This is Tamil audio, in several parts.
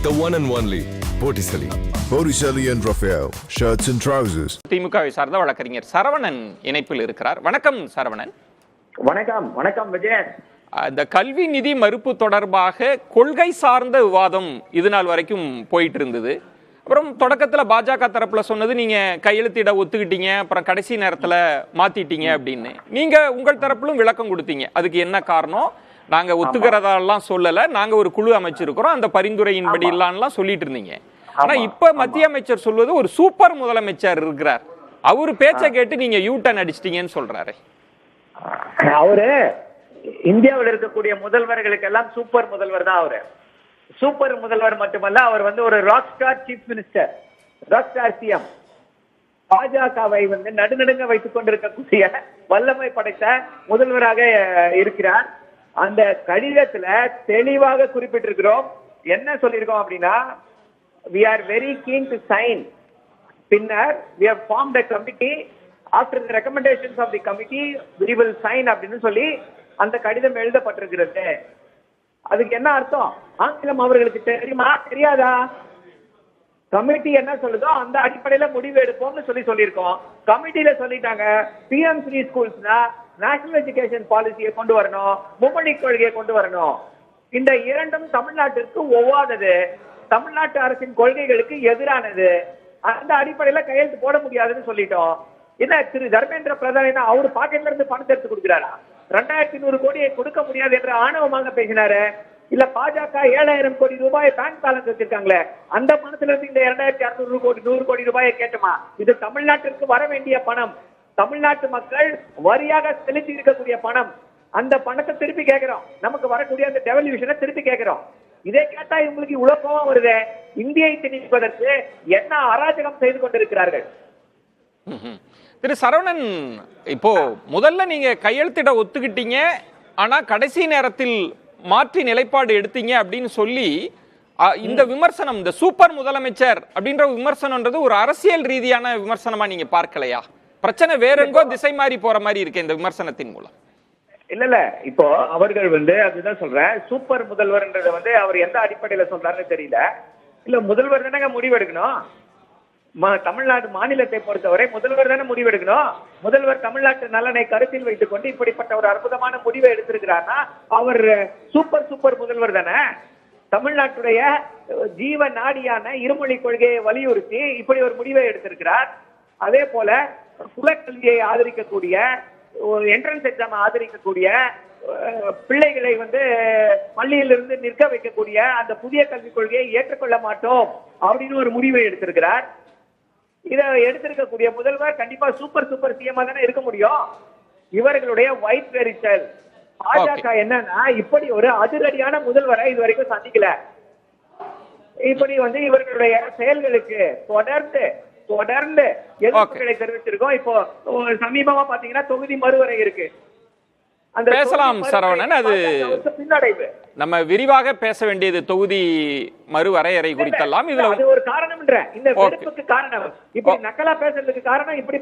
The one and only Botticelli. Botticelli and Raphael, shirts and trousers. திமுகவை சார்ந்த வழக்கறிஞர் சரவணன் இணைப்பில் இருக்கிறார். வணக்கம் சரவணன். வணக்கம். வணக்கம் விஜயன். இந்த கல்வி நிதி மறுப்பு தொடர்பாக கொள்கை சார்ந்த விவாதம் இது நாள் வரைக்கும் போயிட்டு இருந்தது. அப்புறம் தொடக்கத்தில் பாஜக தரப்புல சொன்னது நீங்க கையெழுத்திட ஒத்துக்கிட்டீங்க, அப்புறம் கடைசி நேரத்தில் மாத்திட்டீங்க அப்படின்னு. நீங்க உங்கள் தரப்பிலும் விளக்கம் கொடுத்தீங்க. அதுக்கு என்ன காரணம், நாங்க ஒத்துக்கிறதெல்லாம் சொல்லல, நாங்க ஒரு குழு அமைச்சிருக்கிறோம், அந்த பரிந்துரையின்படி எல்லாம் சொல்லிட்டு இருந்தீங்க. ஆனா இப்ப மத்திய அமைச்சர் சொல்வது ஒரு சூப்பர் முதலமைச்சர் இருக்கிறார், அவரு பேச்சை கேட்டு நீங்க யூ-டர்ன் அடிச்சிட்டீங்கன்னு சொல்றாரு. அவரு இந்தியாவில் இருக்கக்கூடிய முதல்வர்களுக்கு எல்லாம் சூப்பர் முதல்வர் தான். அவரு சூப்பர் முதல்வர் மட்டுமல்ல, அவர் வந்து ஒரு rock star chief minister, rock star CM. பாஜகவை வந்து நடுநடுங்க வைத்துக் கொண்டிருக்கக்கூடிய வல்லமை படைத்த முதல்வராக இருக்கிறார். அந்த கடிதத்துல தெளிவாக குறிப்பிட்டிருக்கிறோம். என்ன சொல்லியிருக்கோம் அப்படின்னா, we are very keen to sign. பின்னர் we have formed a committee. After the recommendations of the committee we will sign அப்படின்னு சொல்லி அந்த கடிதம் எழுதப்பட்டிருக்கிறது. அதுக்கு என்ன அர்த்தம், ஆங்கிலம் அவர்களுக்கு தெரியுமா தெரியாதா? கமிட்டி என்ன சொல்லுதோ அந்த அடிப்படையில முடிவு எடுப்போம்னு சொல்லியிருக்கோம். கமிட்டியில சொல்லிட்டாங்க, PM3 ஸ்கூல்ஸ்னா நேஷனல் எஜுகேஷன் பாலிசியை கொண்டு வரணும், மும்மொழி கொள்கையை கொண்டு வரணும். இந்த இரண்டும் தமிழ்நாட்டிற்கு ஒவ்வாதது, தமிழ்நாட்டு அரசின் கொள்கைகளுக்கு எதிரானது. அந்த அடிப்படையில கையெழுத்து போட முடியாதுன்னு சொல்லிட்டோம். என்ன திரு தர்மேந்திர பிரதான் அவரு பாக்கெட்ல இருந்து பணத்தை எடுத்து கொடுக்கிறாரா? 2100 கோடியை கொடுக்க முடியாது என்று ஆணவமாக பேசினாரு. இல்ல பாஜக 7000 கோடி ரூபாய் பேங்க் பேலன்ஸ் வச்சிருக்காங்களே, அந்த பணத்துல இருந்து இந்த 2600 கோடி 100 கோடி ரூபாயை கேட்டுமா? இது தமிழ்நாட்டிற்கு வர வேண்டிய பணம், தமிழ்நாட்டு மக்கள் வரியாக செலுத்தி இருக்கக்கூடிய பணம். அந்த பணத்தை திருப்பி கேட்கிறோம், நமக்கு வரக்கூடிய அந்த டெவல்யூஷனை திருப்பி கேட்கிறோம். இதை கேட்டா இவங்களுக்கு இவ்வளவு கோபம் வருது. இந்தியை திணிப்பதற்கு என்ன அராஜகம் செய்து கொண்டிருக்கிறார்கள். திரு சரவணன், இப்போ முதல்ல நீங்க கையெழுத்திட ஒத்துக்கிட்டீங்க, ஆனா கடைசி நேரத்தில் மாற்றி நிலைப்பாடு எடுத்தீங்க அப்படின்னு சொல்லி இந்த விமர்சனம், இந்த சூப்பர் முதலமைச்சர் அப்படின்ற விமர்சனம்ன்றது ஒரு அரசியல் ரீதியான விமர்சனமா நீங்க பார்க்கலையா? பிரச்சனை வேற எங்கோ திசை மாறி போற மாதிரி இருக்கு இந்த விமர்சனத்தின் மூலம். இல்ல இப்போ அவர்கள் வந்து அதுதான் சொல்றேன், சூப்பர் முதல்வர்ன்றத வந்து அவர் எந்த அடிப்படையில சொல்றாருன்னு தெரியல. இல்ல முதல்வர் தானே முடிவெடுக்கணும். தமிழ்நாடு மாநிலத்தை பொறுத்தவரை முதல்வர் தானே முடிவெடுக்கணும். முதல்வர் தமிழ்நாட்டு நலனை கருத்தில் வைத்துக் கொண்டு இப்படிப்பட்ட ஒரு அற்புதமான முடிவை எடுத்திருக்கிறார்னா அவர் சூப்பர் முதல்வர் தானே. தமிழ்நாட்டுடைய ஜீவ நாடியான இருமொழி கொள்கையை வலியுறுத்தி இப்படி ஒரு முடிவை எடுத்திருக்கிறார். அதே போல குலக்கல்வியை ஆதரிக்கக்கூடிய, என்ட்ரன்ஸ் எக்ஸாம் ஆதரிக்கக்கூடிய, பிள்ளைகளை வந்து பள்ளியிலிருந்து நிற்க வைக்கக்கூடிய அந்த புதிய கல்விக் கொள்கையை ஏற்றுக்கொள்ள மாட்டோம் அப்படின்னு ஒரு முடிவை எடுத்திருக்கிறார். இதை எடுத்திருக்கக்கூடிய முதல்வர் கண்டிப்பா சூப்பர் சிஎம் தானே இருக்க முடியும். இவர்களுடைய வயிற்றெரிச்சல் பாஜக என்னன்னா, இப்படி ஒரு அதிரடியான முதல்வரை இதுவரைக்கும் சந்திக்கல. இப்படி வந்து இவர்களுடைய செயல்களுக்கு தொடர்ந்து எதிர்ப்புகளை தெரிவிச்சிருக்கோம். இப்போ சமீபமா பாத்தீங்கன்னா தொகுதி மறுவரை இருக்கு. பேசலாம் சரவணன், அது பின்னடைவு. நம்ம விரிவாக பேச வேண்டியது தொகுதி மறுவரையறை குறித்தெல்லாம். இதுல அது ஒரு காரணம், இந்த வெறுப்புக்கு காரணம், இப்படி நக்கலா பேசுறதுக்கு காரணம் இப்படி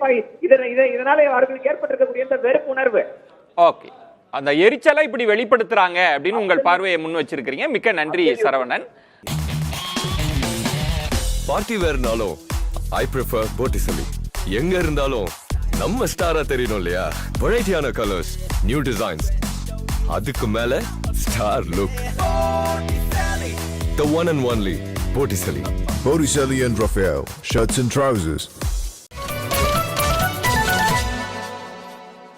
இதனால அவர்களுக்கு ஏற்பட்டிருக்கக்கூடிய இந்த வெறுப்பு உணர்வு. ஓகே, அந்த எரிச்சலை இப்படி வெளிப்படுத்துறாங்க அப்படின்னு உங்கள் பார்வையை முன் வச்சிருக்கீங்க. மிக்க நன்றி சரவணன். பார்ட்டி வேர்னாலும் I prefer Botticelli. எங்க இருந்தாலும் நம்ம ஸ்டாரா தெரியணும் இல்லையா? வெரைட்டியான கலர்ஸ், நியூ டிசைன்ஸ், அதுக்கு மேல star look. The one and only Botticelli. Botticelli and Raphael, shirts and trousers.